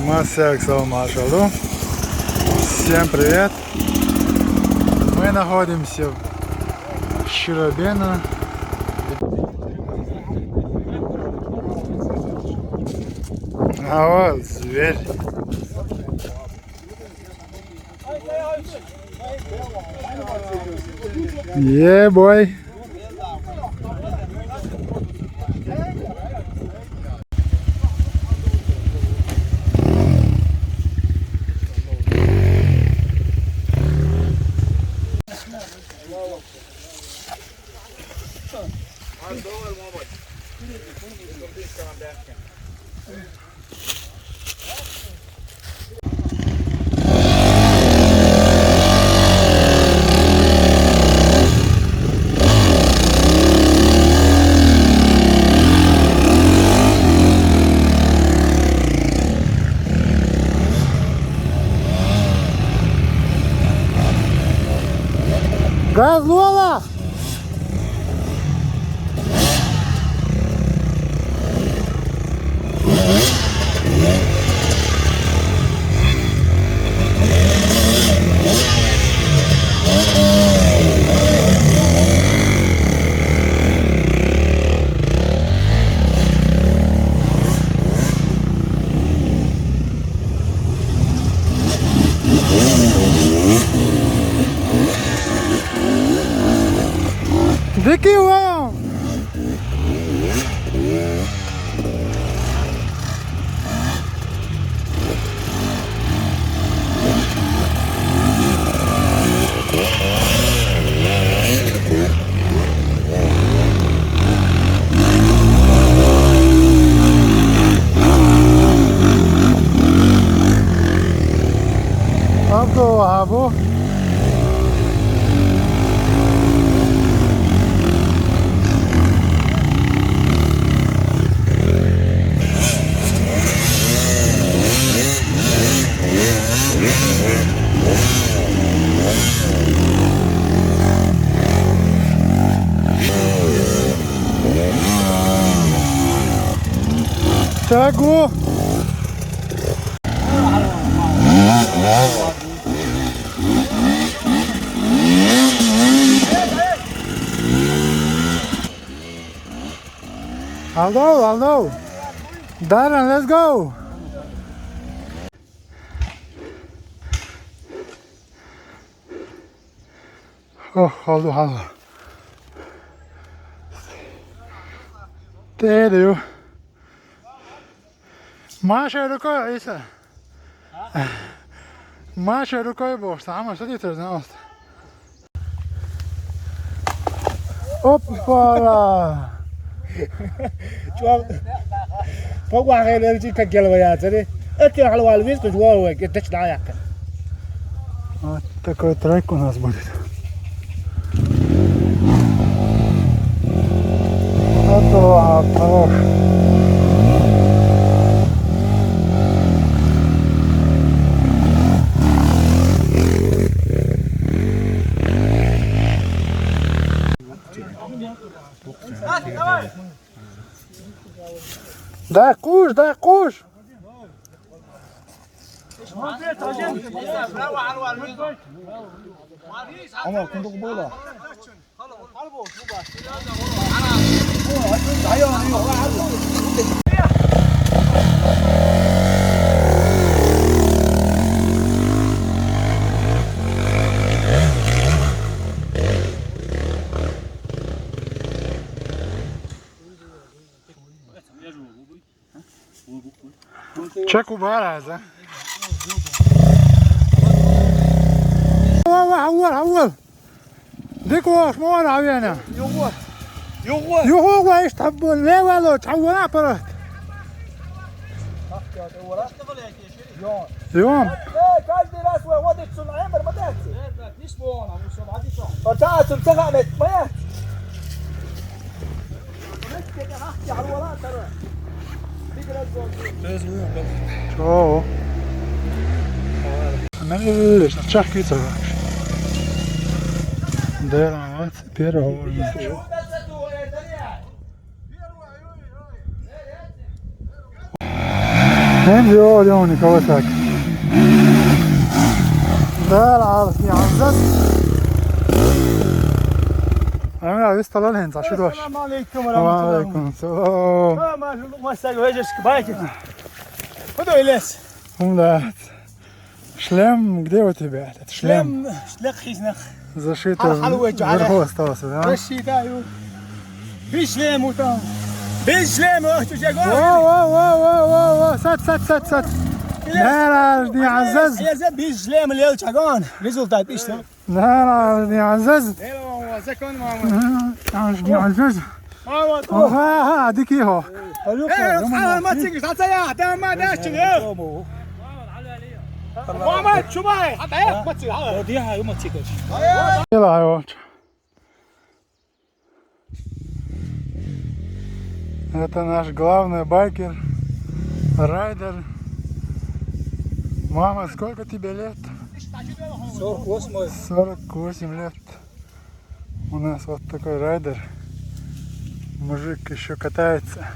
Масяк Салмашалу. Всем привет! Мы находимся в Щиробино. А вот зверь. Yeah, boy. Gaz Lola! Dickie Wow! Abdo Abo. Tago. Aldo. Darren, let's go. Oh, Aldo. There you. Маша рукой, Иса. Маша рукой бог, сама садись, пожалуйста. Опа! فوق واحد يرجع كجلويات هذي أنت على والفيس كنت واو كتش دايك Такой трек у нас будет. Это хорош. Дай куш! أما كنت قبولة Check o barato. أول ديك واش مو أنا عيانا يوغو ايش تحبون ليه والو تحولنا برات يوم каждый раз выводит цунами мотоцикл не спона мы все надо что فجأة تنتقل ما شو نلش تشحكي ترى ده العوات بيرو هو Hem jo, Leoni, kogo tak. Da, la, يعزز. أنا لسه طلع الهند عشان دوش. السلام عليكم ورحمة الله. وعليكم السلام. ما ساقو هجس كبايك. خذوا إليس. Умдат. Шлем, где у тебя этот шлем? Шлем хизнах. Зашитый حلوة جعلها. вверху остался, да? رشيدا يو. بيشلم وطن. بيشلم وقت جاكون. واو سات لا دي عزز يا زب بيشلم اللي جاكون. ريزولتات بيشلم. لا دي عزز ايوه زكون ما دي عزز ها هذيك هو ايه ما تسكت حتى يا ده ما داش ايه ما شو باي حتى ايه ما تسكت وديها يوم ما تسكت يلا вот. Это наш главный байкер, райдер. Мама, сколько тебе лет? 48 48 лет. У нас вот такой райдер. Мужик еще катается.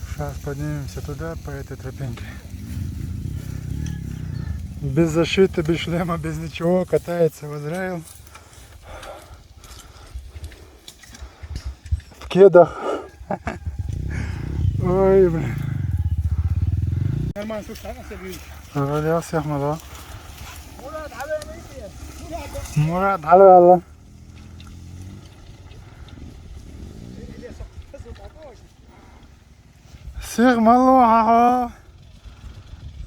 Сейчас поднимемся туда, по этой тропинке. Без защиты, без шлема, без ничего катается в Израиль. В кедах. Ой, блин. نرمان سوس انا سبيل Завалялся Ахмада. Мурат, алло, алло. Сир Малуха.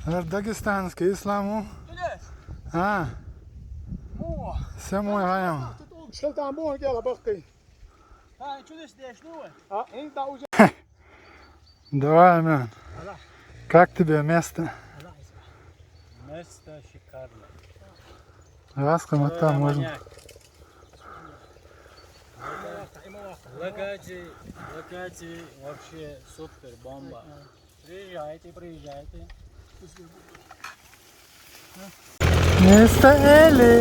Дагестанский исламу. А, مو все мой район. شلت عم بون يلا بقي ها شو ده شنو ها انت اوجه Давай, Амин. Как тебе место? Место шикарно. Раском там можно. Локации вообще супер, бомба. Приезжайте. Место Эли.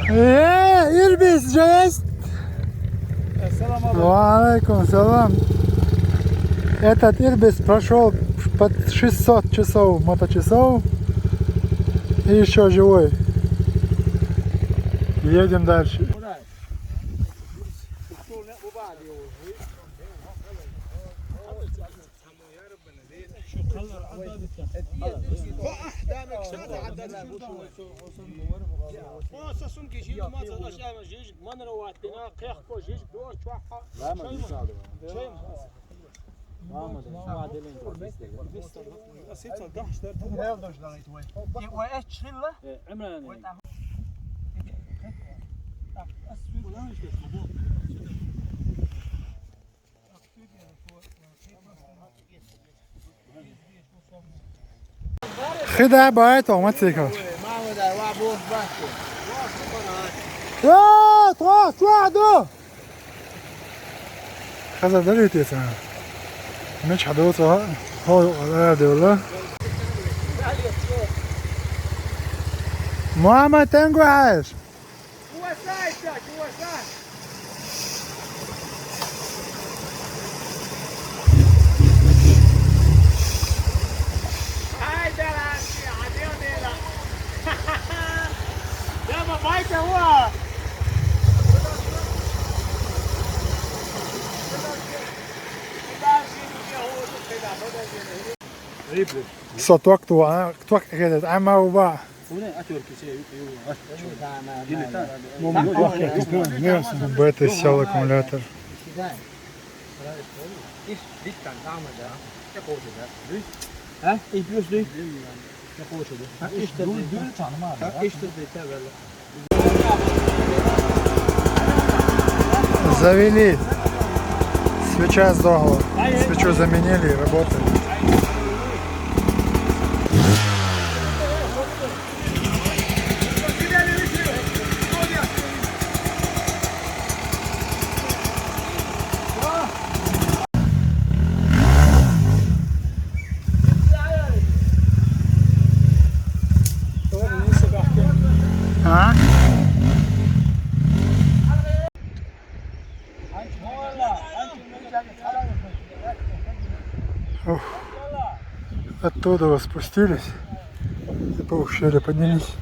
Ирбис же есть? السلام عليكم Валейкум салам. Этот Ирбис прошел под 600 часов моточасов и еще живой. Едем дальше. خدع بايته ما تسيكر. يا طاح واحدة. خذ دليل تيسان. مش حدوثها هو ولا دي ولا. محمد تنجو عايش. صوتك توك كده عم وبا بيت السيل аккумулятор завели свеча сдохла свечу заменили и работает. Оттуда вот спустились и по ущелью поднялись.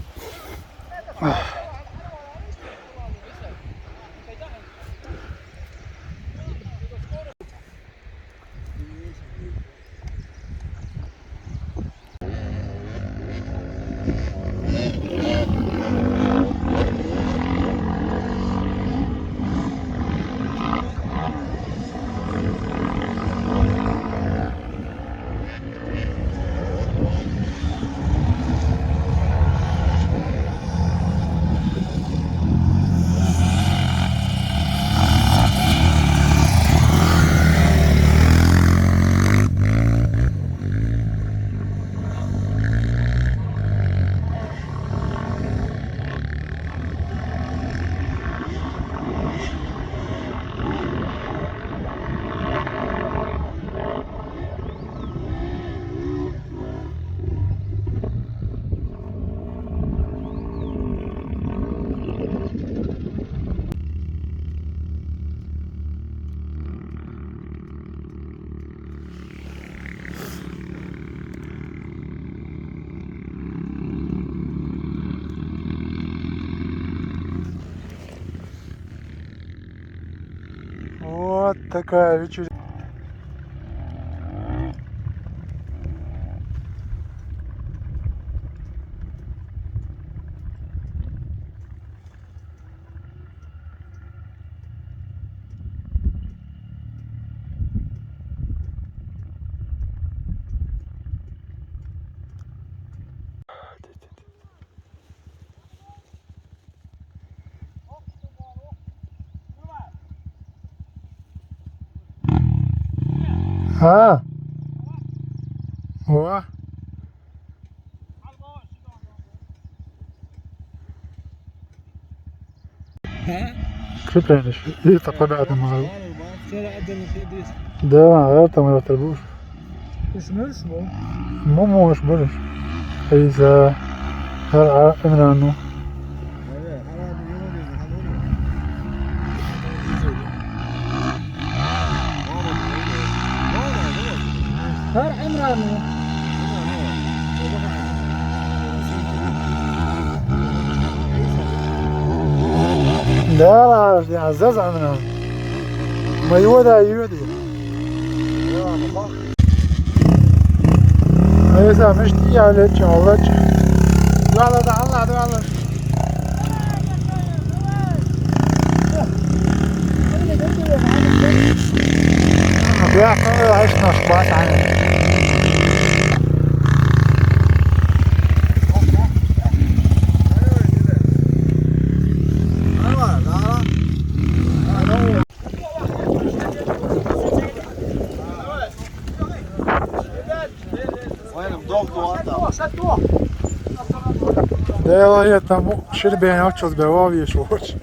Вот такая вечеринка. А? О. Крепляешь. И так ребята могут. Да, это мы отрубишь. مو مش برش إذا هرع إمرانو هرع إمرانو لا لا عزاز عمنا ما يودا يودي هيسا مشتي على تشالج لا لا تعال تعال بيعمل عشنا شباط عنه Да я там шербень очос бевав и шоч.